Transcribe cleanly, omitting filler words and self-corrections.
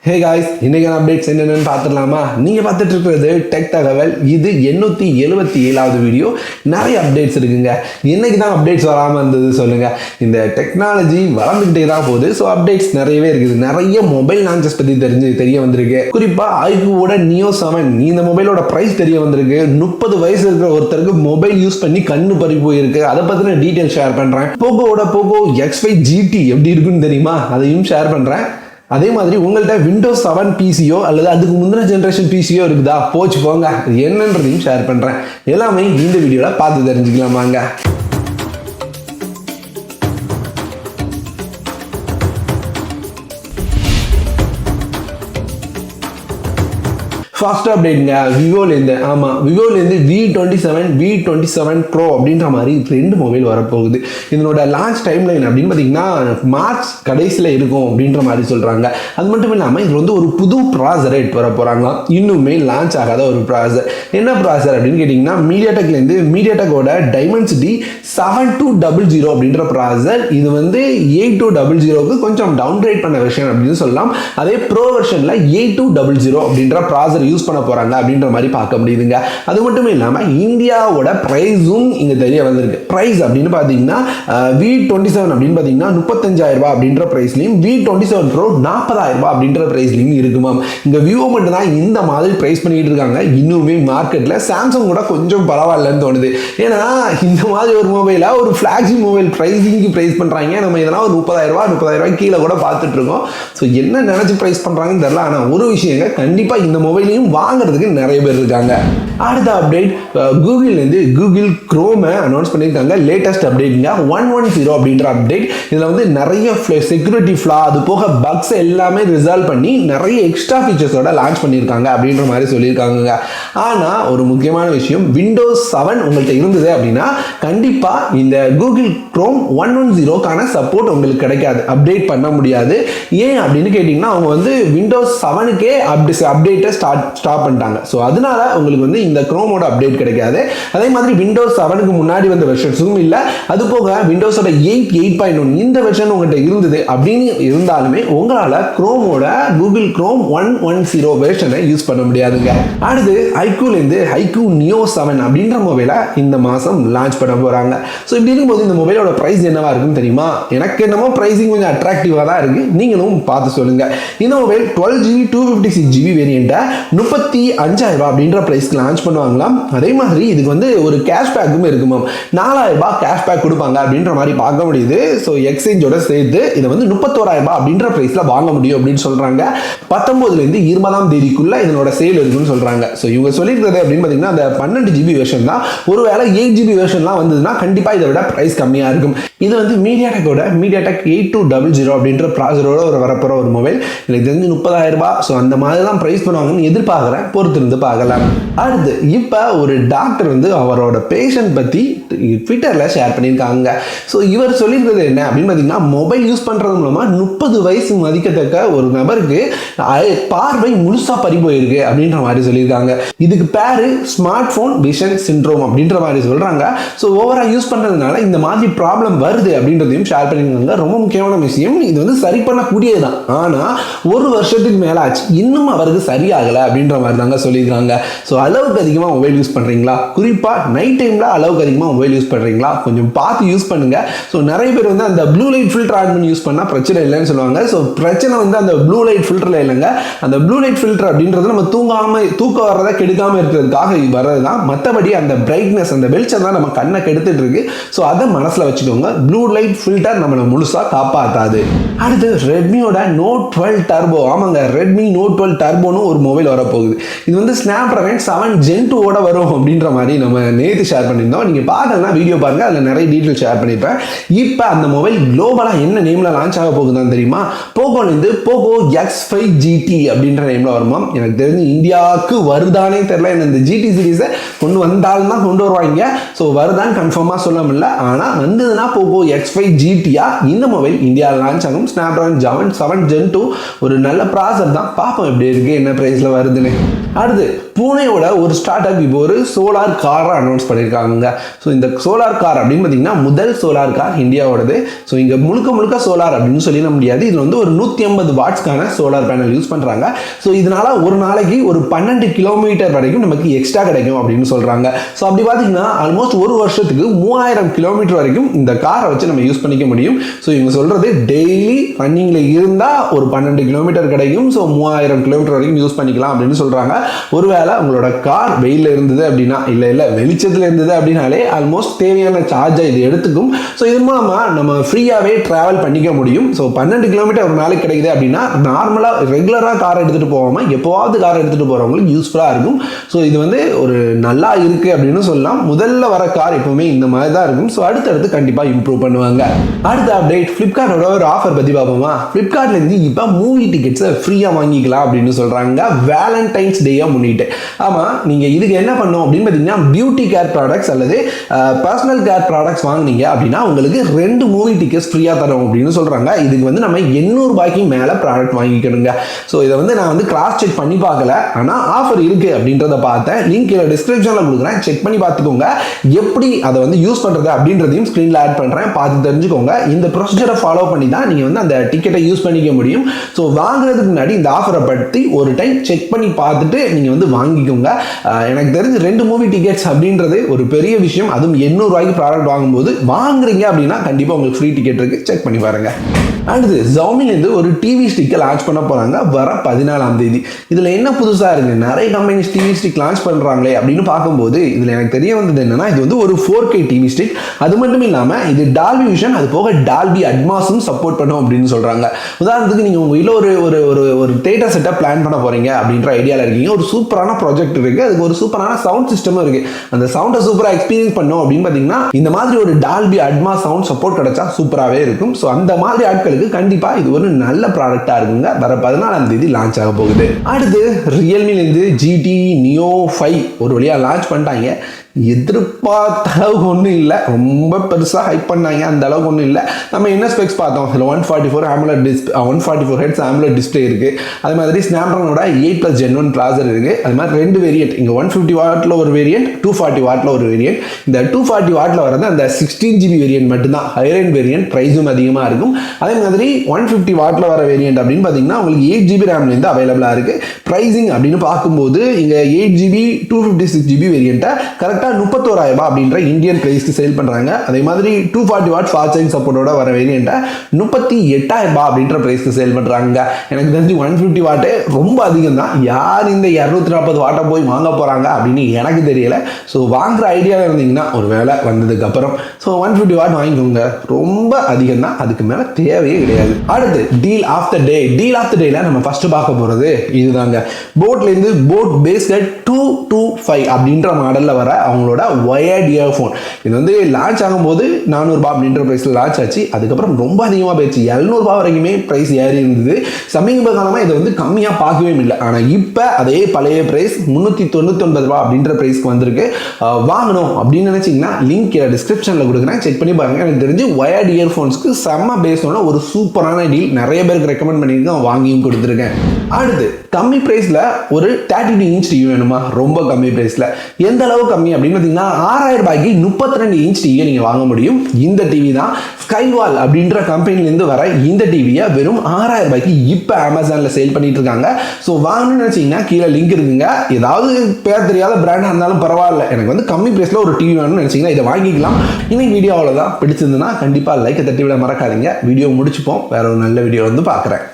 Hey guys, இன்னைக்கான updates என்னென்னு பார்த்துடலாமா? நீங்கள் பார்த்துட்டு இருக்கிறது டெக் தகவல். இது 877வது வீடியோ. நிறைய அப்டேட்ஸ் இருக்குங்க. இன்னைக்கு தான் அப்டேட்ஸ் வராமல் இருந்தது சொல்லுங்கள். இந்த டெக்னாலஜி வளர்ந்துக்கிட்டே தான் போகுது. ஸோ அப்டேட்ஸ் நிறையவே இருக்குது. நிறைய மொபைல் லான்ச்சஸ் பற்றி தெரிய வந்திருக்கு. குறிப்பாக ஐக்கூவோட Neo 7 இந்த மொபைலோட ப்ரைஸ் தெரிய வந்திருக்கு. 30 வயசு இருக்கிற ஒருத்தருக்கு மொபைல் யூஸ் பண்ணி கண்ணு பறி போயிருக்கு. அதை பற்றின டீட்டெயில் ஷேர் பண்ணுறேன். போகோட Poco X5 GT எப்படி இருக்குன்னு தெரியுமா? அதையும் ஷேர் பண்ணுறேன். அதே மாதிரி உங்கள்கிட்ட விண்டோஸ் 7 பிசியோ அல்லது அதுக்கு முந்தின ஜென்ரேஷன் பிசியோ இருக்குதா? போச்சு போங்க, என்னன்றதையும் ஷேர் பண்ணுறேன். எல்லாமே இந்த வீடியோவில் பார்த்து தெரிஞ்சுக்கலாமாங்க. ஃபர்ஸ்ட் அப்டேட்ங்க விவோலேருந்து. ஆமாம், விவோலேருந்து V27 V27 Pro அப்படின்ற மாதிரி 2 மொபைல் வரப்போகுது. இதனோட லான்ச் டைம்லைன் அப்படின்னு பார்த்தீங்கன்னா மார்ச் கடைசியில் இருக்கும் அப்படின்ற மாதிரி சொல்கிறாங்க. அது மட்டும் இல்லாமல் இதில் வந்து ஒரு புது ப்ராசர் எடுத்து வர போகிறாங்களாம். இன்னுமே லான்ச் ஆகாத ஒரு ப்ராசர். என்ன ப்ராசர் அப்படின்னு கேட்டிங்கன்னா மீடியாடெக்கோட டைமென்சிட்டி 7200 அப்படின்ற ப்ராசர். இது வந்து 8200க்கு கொஞ்சம் டவுன்கிரேட் பண்ண வெர்ஷன் அப்படின்னு சொல்லலாம். அதே ப்ரோ வெர்ஷனில் 8200 அப்படின்ற ப்ராசர் யூஸ் பண்ண போறாங்க அப்படின்ற மாதிரி பார்க்க முடியுதுங்க. அது மட்டும் இல்லாம இந்தியாவோட பிரைஸும் இங்க தெரிய வந்திருக்கு. பிரைஸ் அப்படின்னு பாத்தீங்கன்னா V27 அப்படின்னு பாத்தீங்கன்னா 35,000 அப்படின்ற பிரைஸ்லயும் V27 Pro 40,000 அப்படின்ற பிரைஸ்லயும் இருக்குமாம். இங்க விவோ மட்டும் தான் இந்த மாதிரி பிரைஸ் பண்ணிட்டு இருக்காங்க. இன்னுமே மார்க்கெட்ல சாம்சங் கூட கொஞ்சம் பரவாயில்லன்னு தோணுது. ஏன்னா இந்த மாதிரி ஒரு மொபைலா ஒரு ஃபிளாக்ஷிப் மொபைல் பிரைஸிங்க்கு பிரைஸ் பண்றாங்க. நம்ம இதெல்லாம் ஒரு 30,000 கீழே கூட பார்த்துட்டு இருக்கோம். ஸோ என்ன நினைச்சு பிரைஸ் பண்றாங்கன்னு தெரியல. ஆனா ஒரு விஷயங்க, கண்டிப்பா இந்த மொபைலையும் வாங்குறதுக்கு நிறைய பேர் இருக்காங்க. அடுத்த அப்டேட், கூகுள்லேருந்து கூகுள் குரோமை அனௌன்ஸ் பண்ணியிருக்காங்க. லேட்டஸ்ட் அப்டேட்ங்க 110 அப்படின்ற அப்டேட். இதில் வந்து நிறைய செக்யூரிட்டி ஃப்ளா, அது போக பக்ஸ் எல்லாமே ரிசால்வ் பண்ணி நிறைய எக்ஸ்ட்ரா ஃபீச்சர்ஸோட லான்ச் பண்ணியிருக்காங்க அப்படின்ற மாதிரி சொல்லியிருக்காங்க. ஆனால் ஒரு முக்கியமான விஷயம், விண்டோஸ் 7 உங்கள்கிட்ட இருந்தது அப்படின்னா கண்டிப்பாக இந்த கூகுள் குரோம் 110க்கான சப்போர்ட் உங்களுக்கு கிடைக்காது, அப்டேட் பண்ண முடியாது. ஏன் அப்படின்னு கேட்டிங்கன்னா அவங்க வந்து விண்டோஸ் 7க்கே அப்டேட்டை ஸ்டாப் பண்ணிட்டாங்க. ஸோ அதனால உங்களுக்கு வந்து இந்த குரோமோட அப்டேட் கிடைக்காது. அதே மாதிரி விண்டோஸ் 7க்கு முன்னாடி வந்த வெர்ஷன்ஸும் இல்லை. அது போக விண்டோஸோட 8.1 இந்த வெர்ஷன் உங்கள்கிட்ட இருந்தது அப்படின்னு இருந்தாலுமே உங்களால் குரோமோட கூகுள் குரோம் 110 வெர்ஷனை யூஸ் பண்ண முடியாதுங்க. அடுத்து ஐக்கூலேருந்து IQoo Neo 7 அப்படின்ற மொபைலை இந்த மாதம் லான்ச் பண்ண போகிறாங்க. ஸோ இப்படி இருக்கும்போது இந்த மொபைலோட ப்ரைஸ் என்னவா இருக்குன்னு தெரியுமா? எனக்கு என்னமோ ப்ரைஸிங் கொஞ்சம் அட்ராக்டிவாக தான் இருக்குது. நீங்களும் பார்த்து சொல்லுங்கள். இந்த மொபைல் 12GB 256GB வேரியண்ட்டை 35,000 அப்படின்ற பிரைஸ்க்கு லான்ச் பண்ணுவாங்களாம். அதே மாதிரி இதுக்கு வந்து ஒரு கேஷ்பேக்கும் இருக்குமாம். 4,000 கேஷ்பேக் கொடுப்பாங்க அப்படின்ற மாதிரி பார்க்க முடியுது. ஸோ எக்ஸ்சேஞ்சோட சேர்த்து இதை வந்து 31,000 அப்படின்ற பிரைஸ்ல வாங்க முடியும் அப்படின்னு சொல்றாங்க. 19லேருந்து 20ஆம் தேதிக்குள்ள இதனோட சேல் இருக்குன்னு சொல்றாங்க. ஸோ இவங்க சொல்லியிருக்கிறது அப்படின்னு பார்த்தீங்கன்னா அந்த 12GB வெர்ஷன் தான். ஒருவேளை 8GB வெர்ஷன்லாம் வந்ததுன்னா கண்டிப்பா இதை விட பிரைஸ் கம்மியா இருக்கும். இது வந்து மீடியாடெக் 8200 அப்படின்ற ப்ராசரோட வரப்போற ஒரு மொபைல். எனக்கு தெரிஞ்சு 30,000. ஸோ அந்த மாதிரி தான் பிரைஸ் பண்ணுவாங்கன்னு எதிர்பார்க்குறேன். பொறுத்திருந்து பார்க்கலாம். அடுத்து இப்போ ஒரு டாக்டர் வந்து அவரோட பேஷண்ட் பற்றி ட்விட்டரில் ஷேர் பண்ணியிருக்காங்க. ஸோ இவர் சொல்லியிருக்கிறது என்ன அப்படின்னு பார்த்தீங்கன்னா மொபைல் யூஸ் பண்ணுறது மூலமாக 30 வயசு மதிக்கத்தக்க ஒரு நபருக்கு பார்வை முழுசாக பறி போயிருக்கு அப்படின்ற மாதிரி சொல்லியிருக்காங்க. இதுக்கு பேரு ஸ்மார்ட் ஃபோன் விஷன் சிண்ட்ரோம் அப்படின்ற மாதிரி சொல்கிறாங்க. ஸோ ஓவராக யூஸ் பண்ணுறதுனால இந்த மாதிரி ப்ராப்ளம் வருது அப்படின்றதையும் ஷேர் பண்ணியிருக்காங்க. ரொம்ப முக்கியமான விஷயம், இது வந்து சரி பண்ணக்கூடியது தான். ஆனால் ஒரு வருஷத்துக்கு மேலே ஆச்சு, இன்னும் அவருக்கு சரியாகலை அப்படின்ற மாதிரி தாங்க சொல்லியிருக்காங்க. ஸோ அளவுக்கு அதிகமாக மொபைல் யூஸ் பண்ணுறீங்களா? குறிப்பாக நைட் டைமில் அளவுக்கு அதிகமாக மொபைல் யூஸ் பண்ணுறீங்களா? கொஞ்சம் பார்த்து யூஸ் பண்ணுங்கள். ஸோ நிறைய பேர் வந்து அந்த ப்ளூ லைட் ஃபில்டர் ஆன் பண்ணி யூஸ் பண்ணால் பிரச்சனை இல்லைன்னு சொல்லுவாங்க. ஸோ பிரச்சனை வந்து அந்த ப்ளூ லைட் ஃபில்டரில் இல்லைங்க. அந்த ப்ளூ லைட் ஃபில்டர் அப்படின்றது நம்ம தூக்கம் வர்றதை கெடுக்காமல் இருக்கிறதுக்காக வர்றது தான். மற்றபடி அந்த பிரைட்னஸ், அந்த வெளிச்சம் தான் நம்ம கண்ணை கெடுத்துட்டு இருக்கு. ஸோ அதை மனசில் வச்சுக்கோங்க. ப்ளூ லைட் ஃபில்டர் நம்மளை முழுசாக காப்பாற்றாது. அடுத்து ரெட்மியோட Note 12 Turbo. ஆமாங்க, ரெட்மி Note 12 Turboன்னு ஒரு மொபைல் வரப்போகுது. இது வந்து Snapdragon 7 Gen 2 ஓட வரும் அப்படின்ற மாதிரி நம்ம நேற்று ஷேர் பண்ணியிருந்தோம். நீங்கள் பார்க்கலன்னா வீடியோ பாருங்க, அதில் நிறைய டீட்டெயில் ஷேர் பண்ணியிருப்பேன். இப்போ அந்த மொபைல் குளோபலாக என்ன நேமில் லான்ச் ஆக போகுதுன்னு தெரியுமா? போகோலேருந்து Poco X5 GT அப்படின்ற நேமில் வருமா. எனக்கு தெரிஞ்சு இந்தியாவுக்கு வருதானே தெரியல. இந்த GT சீரீஸை கொண்டு வந்தாலும் தான் கொண்டு வருவாங்க. ஸோ வருதான்னு கன்ஃபார்மாக சொல்ல முடியல. ஆனால் வந்ததுன்னா Poco X5 GT-யா இந்த மொபைல் இந்தியாவில் லான்ச் ஆகும். Snapdragon 7 Gen 2 ஒரு நல்ல ப்ராசர் தான். பார்ப்போம் எப்படி இருக்குது, என்ன ப்ரைஸில் வருது வருதுன்னு. அடுத்து பூனேயோட ஒரு ஸ்டார்ட் அப் இப்போ ஒரு சோலார் காரை அனௌன்ஸ் பண்ணியிருக்காங்க. ஸோ இந்த சோலார் கார் அப்படின்னு பார்த்தீங்கன்னா முதல் சோலார் கார் இந்தியாவோடது. ஸோ இங்கே முழுக்க சோலார் அப்படின்னு சொல்லிட முடியாது. இதில் வந்து ஒரு 150 வாட்ஸ்க்கான சோலார் பேனல் யூஸ் பண்ணுறாங்க. ஸோ இதனால ஒரு நாளைக்கு ஒரு 12 கிலோமீட்டர் வரைக்கும் நமக்கு எக்ஸ்ட்ரா கிடைக்கும் அப்படின்னு சொல்கிறாங்க. ஸோ அப்படி பார்த்தீங்கன்னா ஆல்மோஸ்ட் ஒரு வருஷத்துக்கு 3000 கிலோமீட்டர் வரைக்கும் இந்த காரை வச்சு நம்ம யூஸ் பண்ணிக்க முடியும். ஸோ இவங்க சொல்கிறது டெய்லி ரன்னிங்கில் இருந்தால் ஒரு 12 கிலோமீட்டர் கிடைக்கும். ஸோ 3000 கிலோமீட்டர் வரைக்கும் யூஸ் பண்ணிக்கலாம் அப்படின்னு சொல்கிறாங்க. ஒருவேளை உங்களோட கார் வெயில இருந்தது அப்படின்னா இல்ல வெளிச்சத்துல இருந்தது அப்படின்னாலே ஆல்மோஸ்ட் தேவையான சார்ஜை இது எடுத்துக்கும். ஸோ இது மூலமா நம்ம ஃப்ரீயாவே டிராவல் பண்ணிக்க முடியும். ஸோ 12 கிலோமீட்டர் ஒரு நாளைக்கு கிடைக்குது அப்படின்னா நார்மலா ரெகுலரா கார் எடுத்துட்டு போகாம எப்போவாவது கார் எடுத்துட்டு போறவங்களுக்கு யூஸ்ஃபுல்லா இருக்கும். ஸோ இது வந்து ஒரு நல்லா இருக்கு அப்படின்னு சொல்லலாம். முதல்ல வர கார் எப்பவுமே இந்த மாதிரி தான் இருக்கும். ஸோ அடுத்தடுத்து கண்டிப்பா இம்ப்ரூவ் பண்ணுவாங்க. அடுத்த அப்டேட் ஃபிளிப்கார்ட்டோட ஒரு ஆஃபர் பத்தி பார்ப்போமா. ஃபிளிப்கார்ட்ல இருந்து இப்போ மூவி டிக்கெட்ஸை ஃப்ரீயா வாங்கிக்கலாம் அப்படின்னு சொல்றாங்க வேலண்டைன்ஸ் டேயா முன்னிட்டு. ஆமா, நீங்க இதுக்கு என்ன பண்ணும் அப்படின்னு பார்த்தீங்கன்னா பியூட்டி கேர் ப்ராடக்ட்ஸ் அல்லது பர்சனல் கேர் ப்ராடக்ட்ஸ் வாங்கினீங்க அப்படின்னா உங்களுக்கு 2 மூவி டிக்கெட்ஸ் ஃப்ரீயா தரும் அப்படின்னு சொல்றாங்க. இதுக்கு வந்து நம்ம 800 ரூபாய்க்கு மேல ப்ராடக்ட் வாங்கிக்கணுங்க. ஸோ இதை வந்து நான் வந்து கிராஸ் செக் பண்ணி பார்க்கல, ஆனால் ஆஃபர் இருக்கு அப்படின்றத பார்த்தேன். லிங்க் டிஸ்கிரிப்ஷன்ல கொடுக்குறேன், செக் பண்ணி பார்த்துக்கோங்க. எப்படி அதை வந்து யூஸ் பண்றது அப்படின்றதையும் ஸ்கிரீன்ல ஆட் பண்றேன், பார்த்து தெரிஞ்சுக்கோங்க. இந்த ப்ரொசீஜரை ஃபாலோ பண்ணி தான் நீங்க வந்து அந்த டிக்கெட்டை யூஸ் பண்ணிக்க முடியும். ஸோ வாங்குறதுக்கு முன்னாடி இந்த ஆஃபரை பற்றி ஒரு டைம் செக் பண்ணி பார்த்துட்டு நீங்க வந்து வாங்கிக்கோங்க. எனக்கு தெரிஞ்சு 2 மூவி டிக்கெட்ஸ் அப்படின்றது ஒரு பெரிய விஷயம். அதுவும் 800 ரூபாய்க்கு ப்ராடக்ட் வாங்கும்போது வாங்குறீங்க அப்படின்னா கண்டிப்பா உங்களுக்கு ஃப்ரீ டிக்கெட் இருக்கு, செக் பண்ணி பாருங்க. அடுத்து Xiaomi ஒரு டிவி ஸ்டிக்கை லான்ச் பண்ண போறாங்க வர 14ஆம் தேதி. இதுல என்ன புதுசா இருக்கு, நிறைய கம்பெனிஸ் டிவி ஸ்டிக் லான்ச் பண்றாங்களே அப்படின்னு பார்க்கும்போது இதுல எனக்கு தெரிய வந்தது என்னன்னா இது வந்து ஒரு 4K டிவி ஸ்டிக். அது மட்டும் இல்லாம இது டால்பி விஷன், அது போக டால்பி அட்மாஸும் சப்போர்ட் பண்ணும் அப்படின்னு சொல்றாங்க. உதாரணத்துக்கு நீங்க உங்க வீட்டில் ஒரு தேட்டர் செட்டப் பிளான் பண்ண போறீங்க அப்படின்ற ஐடியால இருக்கீங்க. ஒரு சூப்பரான ப்ராஜெக்ட் இருக்கு, அதுக்கு ஒரு சூப்பரான சவுண்ட் சிஸ்டமும் இருக்கு. அந்த சவுண்டை சூப்பரா எக்ஸ்பீரியன்ஸ் பண்ணும் அப்படின்னு பாத்தீங்கன்னா இந்த மாதிரி ஒரு டால்பி அட்மாஸ் சவுண்ட் சப்போர்ட் கிடைச்சா சூப்பராகவே இருக்கும். ஸோ அந்த மாதிரி ஆட்களுக்கு கண்டிப்பா இது ஒரு நல்ல ப்ராடக்டா இருக்குங்க. வர 14ஆம் தேதி லான்ச் ஆக போகுது. அடுத்து Realme GT Neo 5 ஒரு வழியா லான்ச் பண்ணிட்டாங்க. எதிர்பார்த்த அளவுக்கு ஒன்றும் இல்லை, ரொம்ப பெருசாக ஹைப் பண்ணாங்க, அந்த அளவுக்கு ஒன்றும் இல்லை. நம்ம என்ன ஸ்பெக்ஸ் பார்த்தோம், இதில் 144 ஹெட்ஸ் AMOLED டிஸ்பிளே இருக்குது. அது மாதிரி ஸ்னாப்ட்ராகனோட 8+ Gen 1 ப்ராசர் இருக்குது. அது மாதிரி 2 வேரியன்ட், இங்கே 150 வாட்டில் ஒரு வேரியன்ட், 240 வாட்டில் ஒரு வேரியன்ட். இந்த 240 வாட்டில் வரது அந்த 16GB வேரியன்ட் மட்டும்தான், ஹையர் வேரியன்ட், ப்ரைஸும் அதிகமாக இருக்கும். அதே மாதிரி 150 வாட்டில் வர வேரியன்ட் அப்படின்னு பார்த்தீங்கன்னா உங்களுக்கு 8GB ரேம்லேருந்து அவைலபிளாக இருக்குது. ப்ரைஸிங் அப்படின்னு பார்க்கும்போது இங்கே 8GB 256GB வேரியண்ட்டை கரெக்டாக 31,000 அப்படின்ற இந்தியன் பிரைஸ்க்கு சேல் பண்றாங்க. அதே மாதிரி 240 வாட் ஃபாஸ்ட் சார்ஜிங் சப்போர்ட்டோட வர வேரியண்ட்டை 38,000 அப்படின்ற பிரைஸ்க்கு சேல் பண்றாங்க. எனக்கு தெரிஞ்சு 150 வாட்டே ரொம்ப அதிகம் தான். யார் இந்த 240 வாட்டை போய் வாங்க போறாங்க அப்படின்னு எனக்கு தெரியல. ஸோ வாங்குற ஐடியாவில் இருந்தீங்கன்னா ஒரு வேலை வந்ததுக்கு அப்புறம் 150 வாட் வாங்கிக்கோங்க, ரொம்ப அதிகம் தான், அதுக்கு மேல தேவையே கிடையாது. அடுத்து deal of the day. Deal of the டேல நம்ம ஃபர்ஸ்ட் பார்க்க போறது இதுதாங்க. போட்ல இருந்து போட் பேஸ்கட் 225 அப்படின்ற மாடல்ல வர அவங்களோட வயர்ட் இயர்ஃபோன். இது வந்து லான்ச் ஆகும்போது 400 ரூபாய் அப்படின்ற பிரைஸ்ல லான்ச் ஆச்சு. அதுக்கப்புறம் ரொம்ப அதிகமாக போயிடுச்சு, 700 ரூபாய் வரைக்குமே பிரைஸ் ஏறி இருந்தது. சமீப காலமாக இதை வந்து கம்மியாக பார்க்கவே இல்லை. ஆனால் இப்போ அதே பழைய பிரைஸ் 399 ரூபாய் அப்படின்ற பிரைஸ்க்கு வந்திருக்கு. வாங்கணும் அப்படின்னு நினைச்சீங்கன்னா லிங்க் டிஸ்கிரிப்ஷனில் கொடுக்குறேன், செக் பண்ணி பாருங்க. எனக்கு தெரிஞ்சு வயர்ட் இயர்ஃபோன்ஸ்க்கு செம்ம பேஸோட ஒரு சூப்பரான டீல், நிறைய பேருக்கு ரெக்கமெண்ட் பண்ணியிருக்கேன், வாங்கியும் கொடுத்துருக்கேன். அடுத்து கம்மி பிரைஸ்ல ஒரு 32 இன்ச் டிவி வேணுமா, ரொம்ப கம்மி பிரைஸ்ல. எந்த அளவு கம்மி அப்படின்னு பார்த்தீங்கன்னா 6000 ரூபாய்க்கு 32 இன்ச் டிவியை நீங்கள் வாங்க முடியும். இந்த டிவி தான் SKYWALL அப்படின்ற கம்பெனிலேருந்து வர இந்த டிவியை வெறும் 6000 ரூபாய்க்கு இப்போ அமேசானில் சேல் பண்ணிட்டு இருக்காங்க. ஸோ வாங்கணும்னு நினச்சிங்கன்னா கீழே லிங்க் இருக்குங்க. ஏதாவது பேர் தெரியாத பிராண்டாக இருந்தாலும் பரவாயில்ல, எனக்கு வந்து கம்மி பிரைஸில் ஒரு டிவி வேணும்னு நினச்சிங்கன்னா இதை வாங்கிக்கலாம். இன்னைக்கு வீடியோ அவ்வளோதான். பிடிச்சிருந்ததுன்னா கண்டிப்பாக லைக்கை தட்டி விட மறக்காதீங்க. வீடியோ முடிச்சுப்போம், வேற ஒரு நல்ல வீடியோ வந்து பார்க்குறேன்.